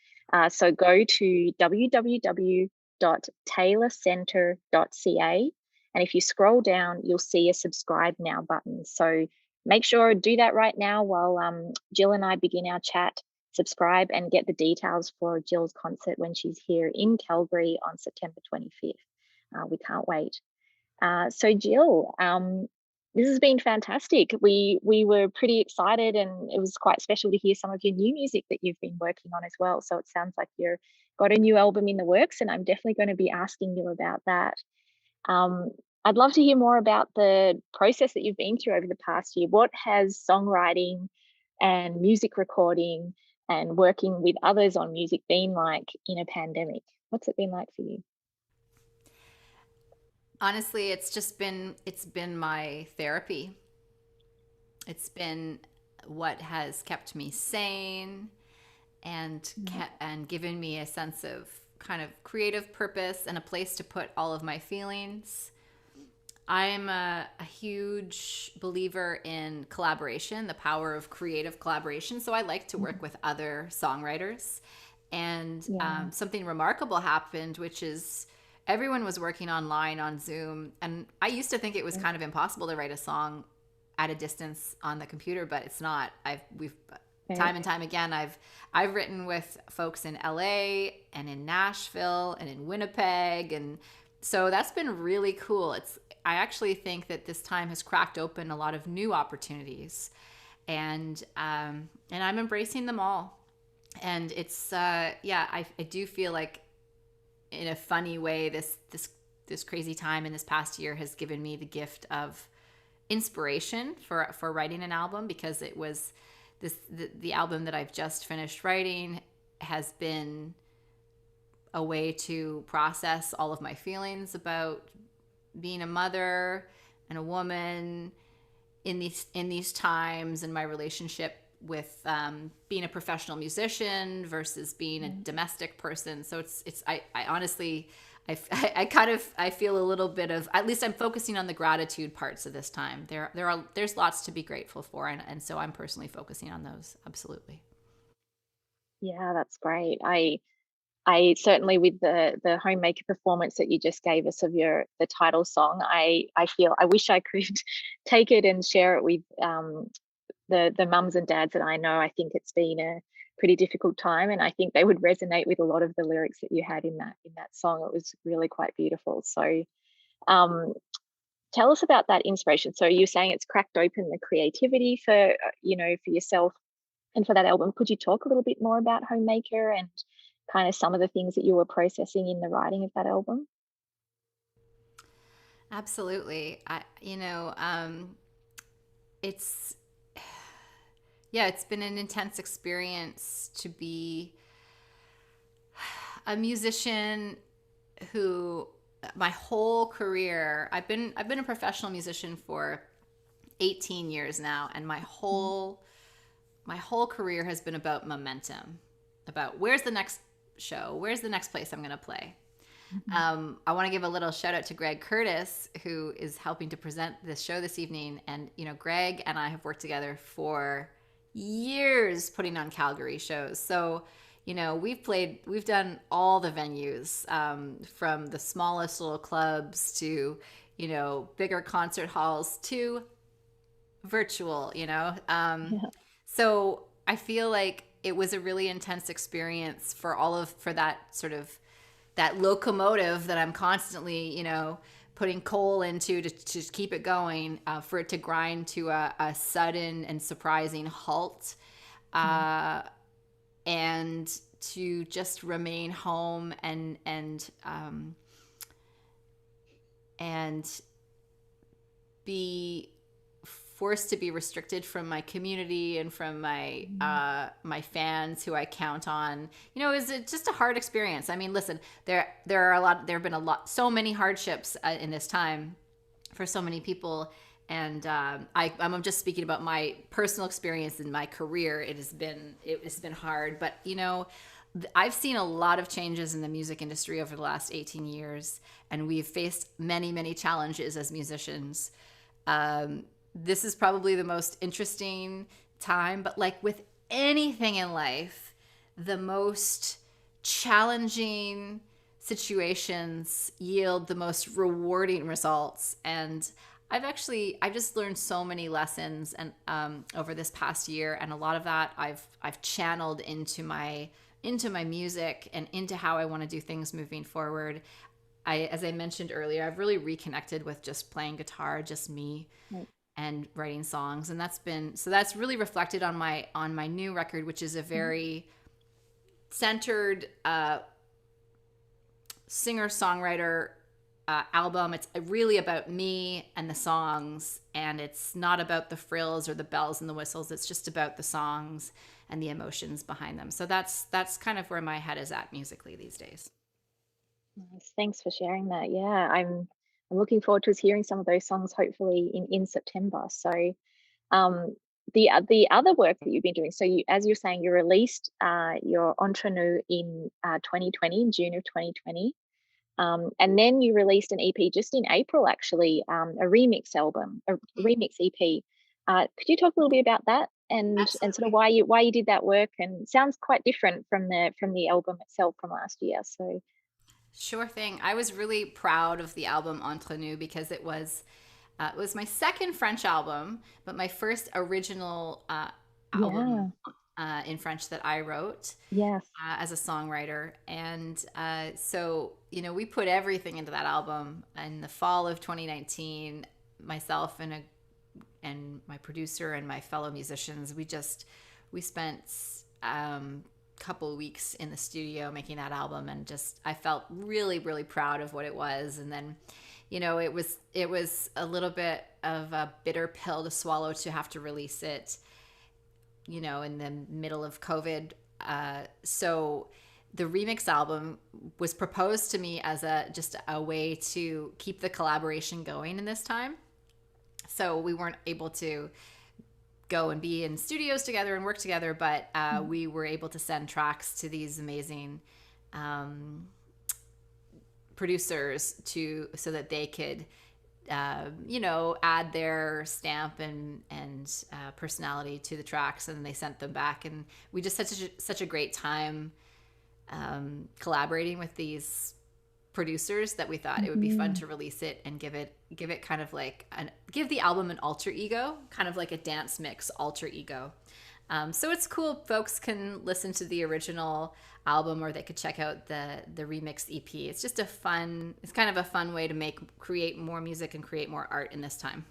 So go to www.taylorcentre.ca, and if you scroll down, you'll see a subscribe now button. So make sure to do that right now while Jill and I begin our chat. Subscribe and get the details for Jill's concert when she's here in Calgary on September 25th. We can't wait. So Jill, this has been fantastic. We were pretty excited, and it was quite special to hear some of your new music that you've been working on as well. So it sounds like you've got a new album in the works, and I'm definitely going to be asking you about that. Um, I'd love to hear more about the process that you've been through over the past year. What has songwriting and music recording and working with others on music been like in a pandemic? What's it been like for you? Honestly, it's been my therapy. It's been what has kept me sane and and given me a sense of kind of creative purpose and a place to put all of my feelings. I'm a huge believer in collaboration, the power of creative collaboration. So I like to work with other songwriters. And Yeah. something remarkable happened, which is everyone was working online on Zoom. And I used to think it was kind of impossible to write a song at a distance on the computer, but it's not. We've time and time again, I've written with folks in LA and in Nashville and in Winnipeg, and so that's been really cool. I actually think that this time has cracked open a lot of new opportunities, and I'm embracing them all. And it's I do feel like in a funny way this crazy time in this past year has given me the gift of inspiration for writing an album, because it was the album that I've just finished writing has been a way to process all of my feelings about being a mother and a woman in these times, and my relationship with being a professional musician versus being a domestic person. So I honestly I feel a little bit of, at least I'm focusing on the gratitude parts of this time. There's lots to be grateful for, and so I'm personally focusing on those. Absolutely. Yeah, that's great. I certainly, with the homemaker performance that you just gave us of the title song, I feel I wish I could take it and share it with the mums and dads that I know. I think it's been a pretty difficult time, and I think they would resonate with a lot of the lyrics that you had in that song. It was really quite beautiful. So um tell us about that inspiration. So you're saying it's cracked open the creativity for for yourself and for that album. Could you talk a little bit more about Homemaker and kind of some of the things that you were processing in the writing of that album? Absolutely. It's it's been an intense experience to be a musician who my whole career I've been a professional musician for 18 years now, and my whole my whole career has been about momentum, about where's the next show, where's the next place I'm going to play. I want to give a little shout out to Greg Curtis, who is helping to present this show this evening. And, Greg and I have worked together for years putting on Calgary shows. So, we've done all the venues, from the smallest little clubs to, bigger concert halls to virtual. Yeah. So I feel like it was a really intense experience for that sort of that locomotive that I'm constantly, putting coal into to keep it going, for it to grind to a sudden and surprising halt, and to just remain home and be forced to be restricted from my community and from my fans who I count on. It was just a hard experience. I mean, listen, there have been so many hardships in this time for so many people, and I'm just speaking about my personal experience in my career. It has been hard, but I've seen a lot of changes in the music industry over the last 18 years, and we've faced many, many challenges as musicians. This is probably the most interesting time, but like with anything in life, the most challenging situations yield the most rewarding results. And I've just learned so many lessons and over this past year, and a lot of that I've channeled into my music and into how I want to do things moving forward. As I mentioned earlier, I've really reconnected with just playing guitar, just me, and writing songs, and that's really reflected on my new record, which is a very centered singer-songwriter album. It's really about me and the songs, and it's not about the frills or the bells and the whistles. It's just about the songs and the emotions behind them. So that's kind of where my head is at musically these days. Nice. Thanks for sharing that. Yeah, I'm looking forward to hearing some of those songs hopefully in September. So um the other work that you've been doing, so as you're saying, you released your Entre Nous in 2020, in June of 2020. And then you released an EP just in April, actually, a remix album, a remix EP. Could you talk a little bit about that and sort of Absolutely. why you did that work? And sounds quite different from the album itself from last year. So Sure thing. I was really proud of the album Entre Nous because it was my second French album, but my first original album yeah, in French that I wrote yes. as a songwriter. And so, we put everything into that album in the fall of 2019. Myself and my producer and my fellow musicians, we spent couple of weeks in the studio making that album, and just I felt really, really proud of what it was. And then it was a little bit of a bitter pill to swallow to have to release it in the middle of COVID. So the remix album was proposed to me as just a way to keep the collaboration going in this time. So we weren't able to go and be in studios together and work together, but we were able to send tracks to these amazing producers so that they could add their stamp and personality to the tracks, and they sent them back, and we just had such a great time collaborating with these producers that we thought it would be fun to release it and give it kind of like give the album an alter ego, kind of like a dance mix alter ego. So it's cool. Folks can listen to the original album, or they could check out the remix EP. It's just it's kind of a fun way to create more music and create more art in this time.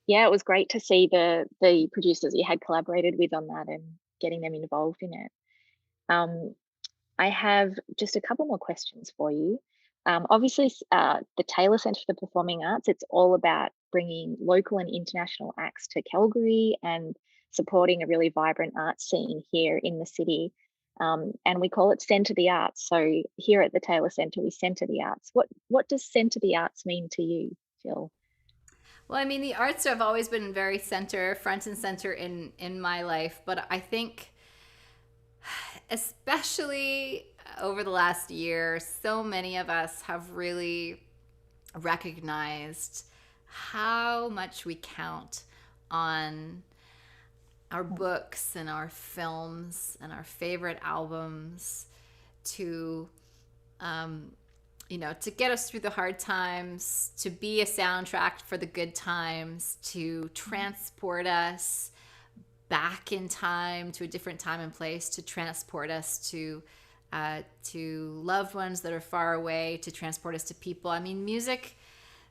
Yeah, it was great to see the producers you had collaborated with on that and getting them involved in it. Um, I have just a couple more questions for you. Obviously, the Taylor Centre for the Performing Arts, it's all about bringing local and international acts to Calgary and supporting a really vibrant art scene here in the city. And we call it Centre the Arts. So here at the Taylor Centre, we centre the arts. What does centre the arts mean to you, Jill? Well, I mean, the arts have always been very front and center in my life, but I think especially over the last year, so many of us have really recognized how much we count on our books and our films and our favorite albums to to get us through the hard times, to be a soundtrack for the good times, to transport us back in time to a different time and place, to transport us to loved ones that are far away, to transport us to people. I mean, music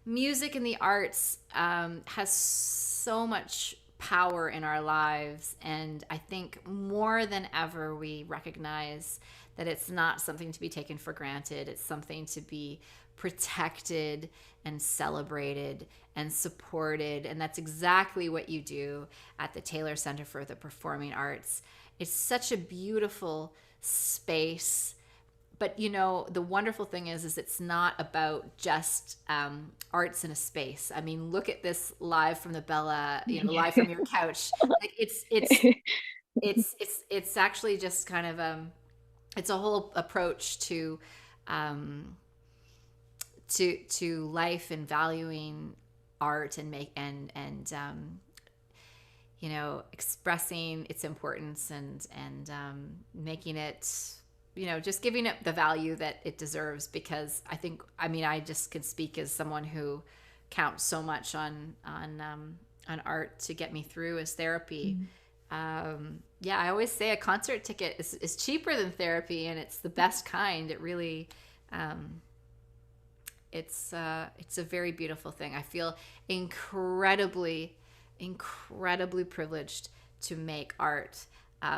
and the arts has so much power in our lives, and I think more than ever we recognize that it's not something to be taken for granted. It's something to be protected and celebrated and supported, and that's exactly what you do at the Taylor Center for the Performing Arts. It's such a beautiful space. But the wonderful thing is it's not about just arts in a space. I mean, look at this live from the Bella, live from your couch. Like it's actually just kind of it's a whole approach to life and valuing art and expressing its importance and making it, just giving it the value that it deserves, because I just can speak as someone who counts so much on art to get me through as therapy. I always say a concert ticket is cheaper than therapy, and it's the best kind. It really, it's a very beautiful thing. I feel incredibly privileged to make art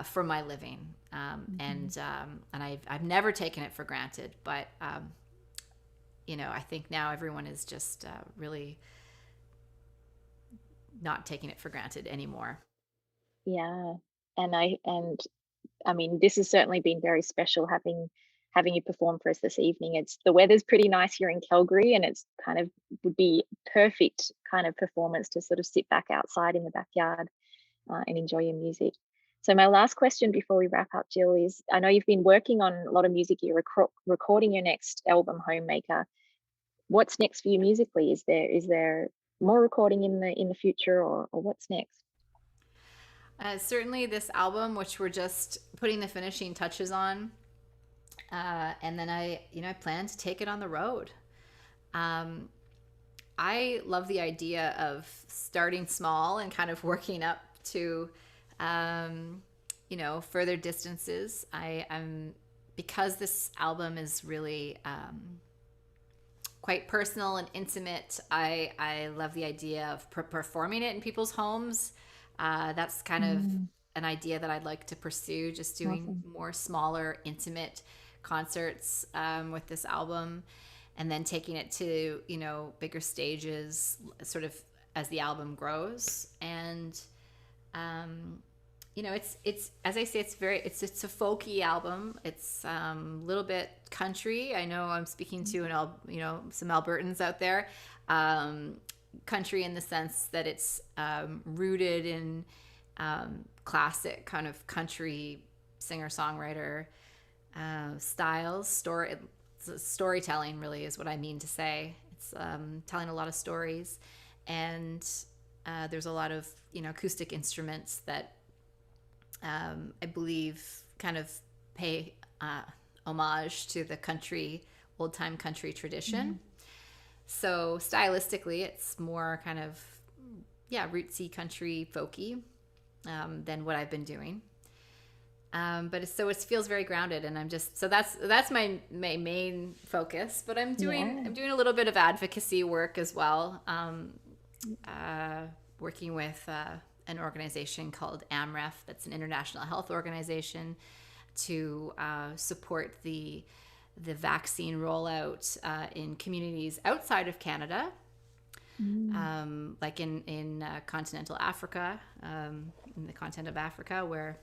for my living, and I've never taken it for granted. But I think now everyone is just really not taking it for granted anymore. Yeah. I mean, this has certainly been very special having you perform for us this evening. It's the weather's pretty nice here in Calgary, and it's kind of would be perfect kind of performance to sort of sit back outside in the backyard and enjoy your music. So my last question before we wrap up, Jill, is I know you've been working on a lot of music. You're recording your next album, Homemaker. What's next for you musically? Is there more recording in the future, or what's next? Certainly this album, which we're just putting the finishing touches on, and then I plan to take it on the road. I love the idea of starting small and kind of working up to further distances. I'm because this album is really quite personal and intimate. I love the idea of performing it in people's homes. That's kind of an idea that I'd like to pursue, just doing more smaller, intimate concerts with this album, and then taking it to, bigger stages sort of as the album grows. And, it's as I say, it's a folky album. It's a little bit country. I know I'm speaking to some Albertans out there. Country in the sense that it's rooted in classic kind of country singer-songwriter styles. Storytelling really is what I mean to say. It's telling a lot of stories, and there's a lot of acoustic instruments that I believe kind of pay homage to the old-time country tradition. So stylistically, it's more kind of, rootsy, country, folky than what I've been doing. But it feels very grounded, and that's my main focus. But I'm doing a little bit of advocacy work as well, working with an organization called AMREF, that's an international health organization, to support the vaccine rollout in communities outside of Canada, like in continental Africa, in the continent of Africa, where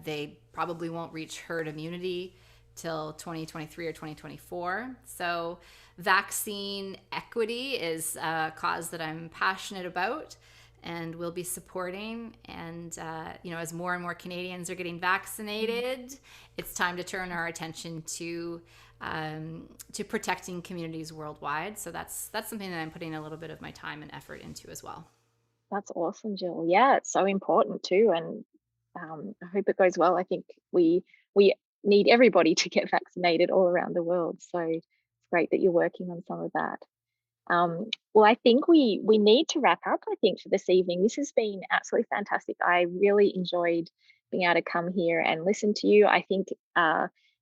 they probably won't reach herd immunity till 2023 or 2024. So vaccine equity is a cause that I'm passionate about and will be supporting. And, as more and more Canadians are getting vaccinated, it's time to turn our attention to protecting communities worldwide. So that's something that I'm putting a little bit of my time and effort into as well. That's awesome, Jill. Yeah, it's so important too, and I hope it goes well. I think we need everybody to get vaccinated all around the world. So it's great that you're working on some of that. Well, I think we need to wrap up, I think, for this evening. This has been absolutely fantastic. I really enjoyed being able to come here and listen to you. I think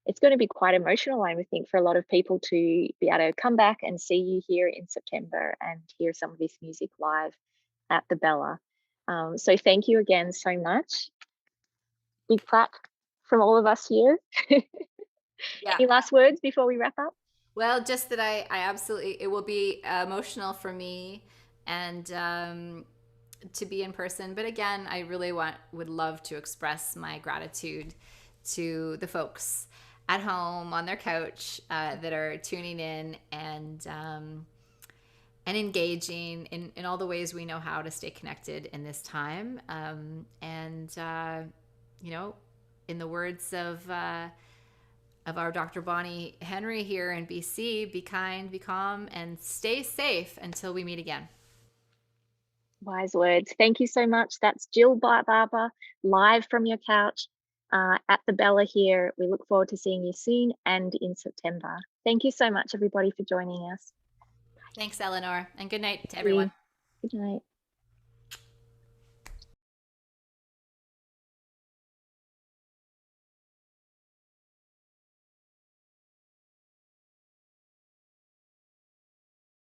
it's going to be quite emotional, I would think, for a lot of people to be able to come back and see you here in September and hear some of this music live at the Bella. So thank you again so much. Big clap from all of us here. Yeah. Any last words before we wrap up? Well, just that I absolutely, it will be emotional for me and to be in person. But again, I really would love to express my gratitude to the folks at home on their couch that are tuning in and engaging in all the ways we know how to stay connected in this time. In the words of our Dr. Bonnie Henry here in BC, be kind, be calm, and stay safe until we meet again. Wise words. Thank you so much. That's Jill Barber, live from your couch at the Bella here. We look forward to seeing you soon and in September. Thank you so much, everybody, for joining us. Thanks, Eleanor, and good night to everyone. Good night.